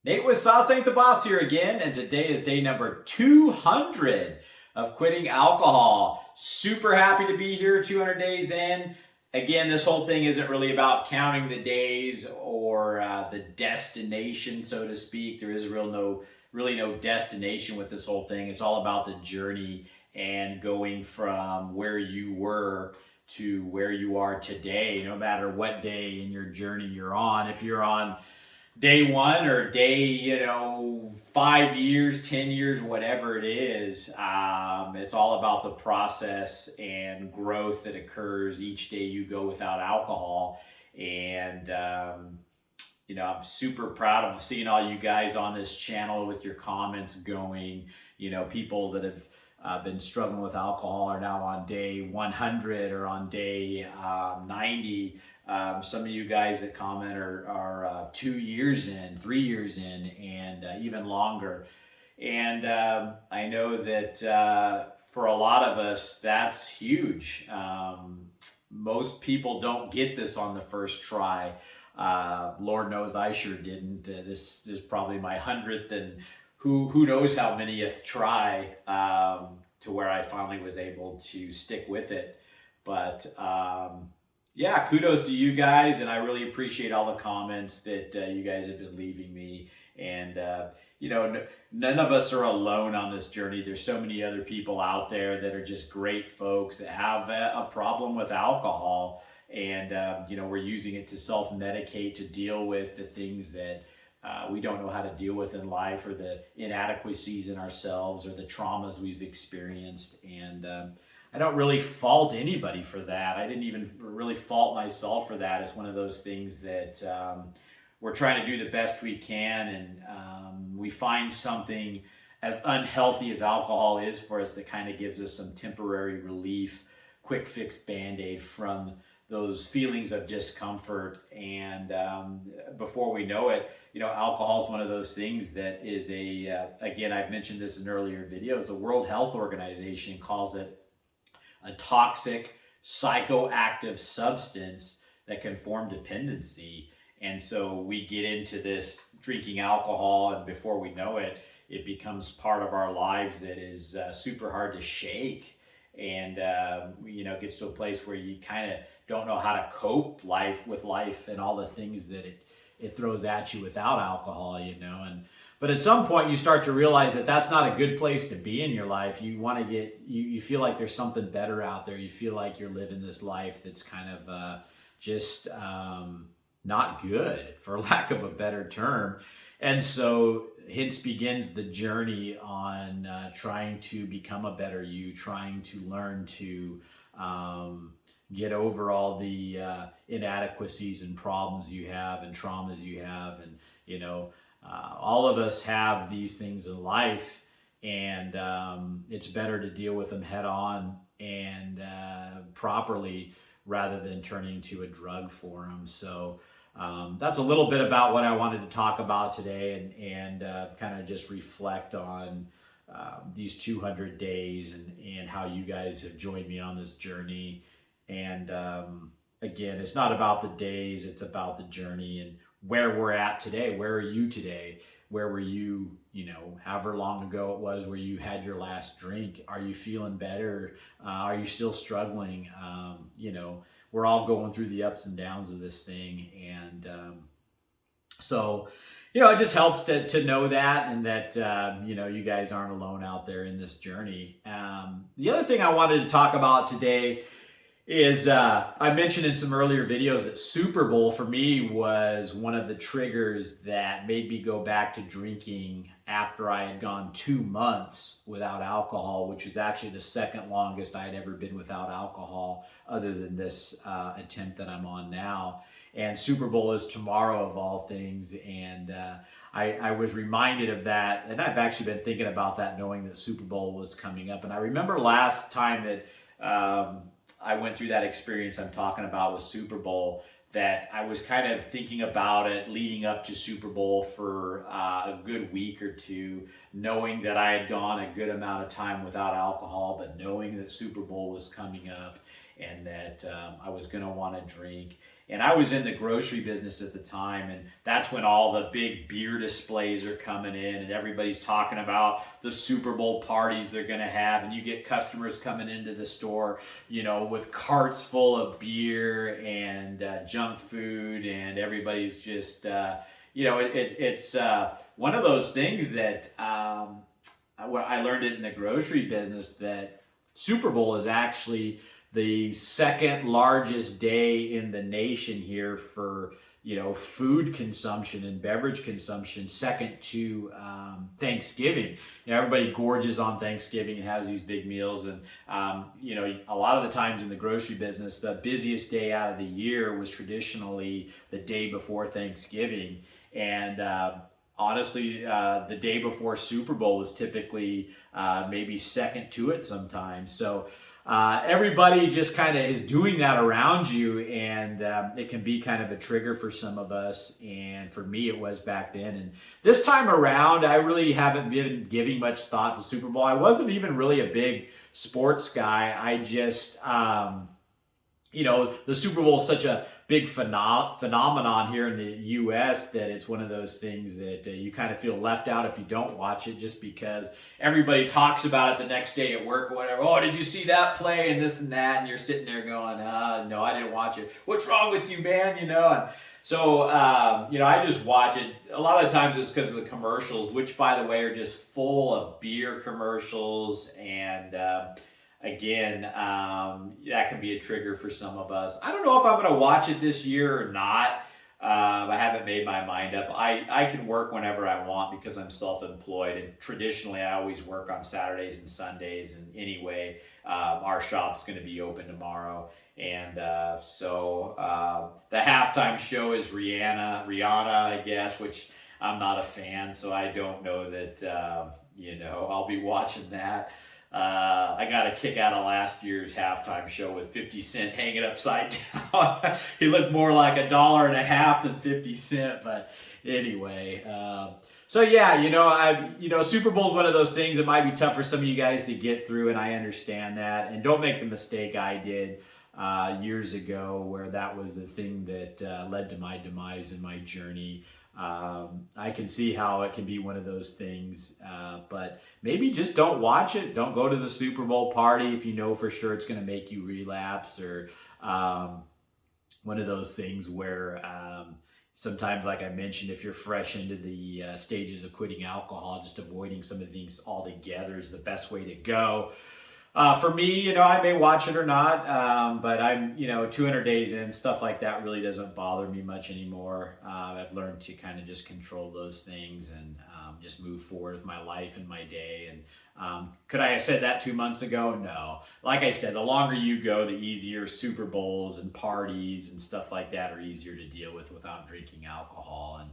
Nate with Sauce Ain't the Boss here again, and today is day number 200 of quitting alcohol. Super happy to be here 200 days in. Again, this whole thing isn't really about counting the days or the destination, so to speak. There is really no destination with this whole thing. It's all about the journey and going from where you were to where you are today, no matter what day in your journey you're on. If you're on day one or day, 5 years, 10 years, whatever it is, it's all about the process and growth that occurs each day you go without alcohol. And, I'm super proud of seeing all you guys on this channel with your comments going. People that have been struggling with alcohol are now on day 100 or on day 90. Some of you guys that comment are 2 years in, 3 years in, and even longer. And I know that for a lot of us, that's huge. Most people don't get this on the first try. Lord knows I sure didn't. This is probably my 100th and who knows how manyth try to where I finally was able to stick with it. But yeah, kudos to you guys, and I really appreciate all the comments that you guys have been leaving me. And none of us are alone on this journey. There's so many other people out there that are just great folks that have a problem with alcohol, and we're using it to self-medicate to deal with the things that we don't know how to deal with in life, or the inadequacies in ourselves, or the traumas we've experienced. And I don't really fault anybody for that. I didn't even really fault myself for that. It's one of those things that we're trying to do the best we can, and we find something as unhealthy as alcohol is for us that kind of gives us some temporary relief, quick fix Band-Aid from those feelings of discomfort. And before we know it, alcohol is one of those things that is again, I've mentioned this in earlier videos, the World Health Organization calls it a toxic psychoactive substance that can form dependency. And so we get into this drinking alcohol, and before we know it, it becomes part of our lives that is super hard to shake. And gets to a place where you kind of don't know how to cope with life and all the things that it throws at you without alcohol. But at some point you start to realize that that's not a good place to be in your life. You want to you feel like there's something better out there. You feel like you're living this life that's kind of just not good, for lack of a better term. And so hence begins the journey on trying to become a better you, trying to learn to get over all the inadequacies and problems you have and traumas you have. And, all of us have these things in life, and it's better to deal with them head on and properly rather than turning to a drug for them. So that's a little bit about what I wanted to talk about today, and kind of just reflect on these 200 days and how you guys have joined me on this journey. And again, it's not about the days, it's about the journey and where we're at today. Where are you today? Where were you, however long ago it was where you had your last drink? Are you feeling better? Are you still struggling? We're all going through the ups and downs of this thing. And so it just helps to know that, and that, you guys aren't alone out there in this journey. The other thing I wanted to talk about today is I mentioned in some earlier videos that Super Bowl for me was one of the triggers that made me go back to drinking after I had gone 2 months without alcohol, which was actually the second longest I had ever been without alcohol, other than this attempt that I'm on now. And Super Bowl is tomorrow, of all things. And I was reminded of that, and I've actually been thinking about that, knowing that Super Bowl was coming up. And I remember last time that I went through that experience I'm talking about with Super Bowl, that I was kind of thinking about it leading up to Super Bowl for a good week or two, knowing that I had gone a good amount of time without alcohol, but knowing that Super Bowl was coming up. and that I was going to want to drink. And I was in the grocery business at the time, and that's when all the big beer displays are coming in, and everybody's talking about the Super Bowl parties they're going to have, and you get customers coming into the store, with carts full of beer and junk food, and everybody's just, it's one of those things that I learned it in the grocery business, that Super Bowl is actually the second largest day in the nation here for food consumption and beverage consumption, second to Thanksgiving. Everybody gorges on Thanksgiving and has these big meals, and a lot of the times in the grocery business, the busiest day out of the year was traditionally the day before Thanksgiving, and honestly, the day before Super Bowl was typically maybe second to it sometimes. So everybody just kind of is doing that around you, and it can be kind of a trigger for some of us. And for me, it was back then. And this time around, I really haven't been giving much thought to Super Bowl. I wasn't even really a big sports guy. I just, the Super Bowl is such a big phenomenon here in the U.S. that it's one of those things that you kind of feel left out if you don't watch it, just because everybody talks about it the next day at work or whatever. Oh, did you see that play and this and that? And you're sitting there going, no, I didn't watch it. What's wrong with you, man? And so, I just watch it. A lot of times it's because of the commercials, which, by the way, are just full of beer commercials, and again, that can be a trigger for some of us. I don't know if I'm going to watch it this year or not. I haven't made my mind up. I can work whenever I want because I'm self-employed, and traditionally I always work on Saturdays and Sundays. And anyway, our shop's going to be open tomorrow, and so the halftime show is Rihanna, I guess, which I'm not a fan, so I don't know that I'll be watching that. I got a kick out of last year's halftime show with 50 Cent hanging upside down. He looked more like $1.50 than 50 Cent, but anyway. So yeah, Super Bowl is one of those things that might be tough for some of you guys to get through, and I understand that. And don't make the mistake I did years ago, where that was the thing that led to my demise in my journey. I can see how it can be one of those things, but maybe just don't watch it. Don't go to the Super Bowl party if you know for sure it's going to make you relapse, or one of those things where sometimes, like I mentioned, if you're fresh into the stages of quitting alcohol, just avoiding some of the things altogether is the best way to go. For me, I may watch it or not, but I'm, 200 days in, stuff like that really doesn't bother me much anymore. I've learned to kind of just control those things and just move forward with my life and my day. And could I have said that 2 months ago? No. Like I said, the longer you go, the easier Super Bowls and parties and stuff like that are easier to deal with without drinking alcohol. And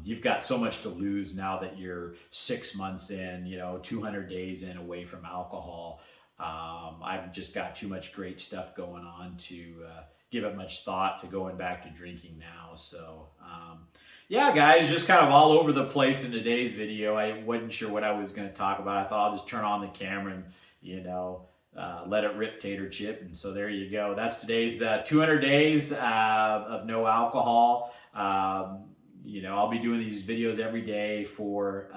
you've got so much to lose now that you're 6 months in, 200 days in away from alcohol. I've just got too much great stuff going on to give it much thought to going back to drinking now. So, yeah, guys, just kind of all over the place in today's video. I wasn't sure what I was going to talk about. I thought I'll just turn on the camera and, let it rip, tater chip. And so there you go. That's today's 200 days of no alcohol. I'll be doing these videos every day for,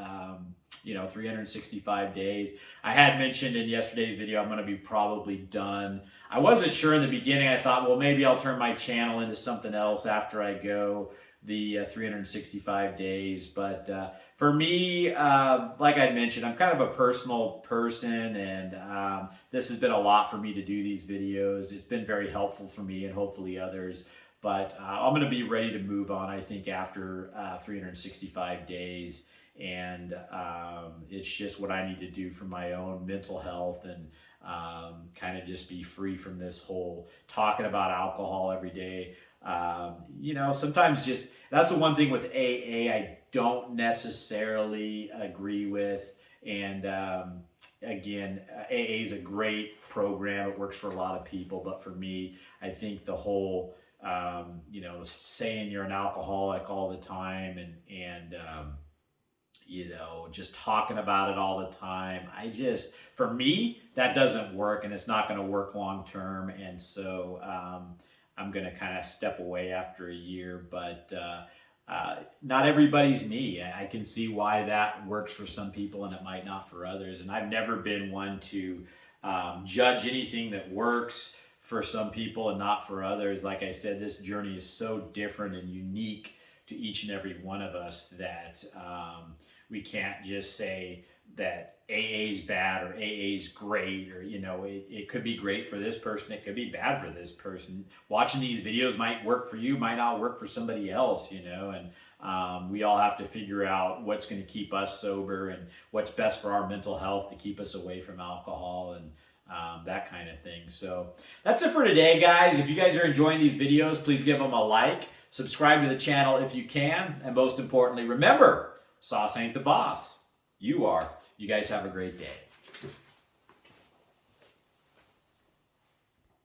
365 days. I had mentioned in yesterday's video I'm going to be probably done. I wasn't sure in the beginning. I thought, well, maybe I'll turn my channel into something else after I go the 365 days. But for me, like I mentioned, I'm kind of a personal person, and this has been a lot for me to do these videos. It's been very helpful for me and hopefully others. But I'm going to be ready to move on, I think, after 365 days. And it's just what I need to do for my own mental health, and kind of just be free from this whole talking about alcohol every day. Sometimes just, that's the one thing with AA I don't necessarily agree with. And again, AA is a great program. It works for a lot of people. But for me, I think the whole, saying you're an alcoholic all the time, and just talking about it all the time. For me, that doesn't work, and it's not going to work long term. And so I'm going to kind of step away after a year, but not everybody's me. I can see why that works for some people and it might not for others. And I've never been one to judge anything that works for some people and not for others. Like I said, this journey is so different and unique to each and every one of us that we can't just say that AA is bad or AA is great, or it could be great for this person, it could be bad for this person. Watching these videos might work for you, might not work for somebody else, and we all have to figure out what's going to keep us sober and what's best for our mental health to keep us away from alcohol and that kind of thing. So that's it for today, guys. If you guys are enjoying these videos, please give them a like, subscribe to the channel if you can, and most importantly, remember, sauce ain't the boss. You are. You guys have a great day.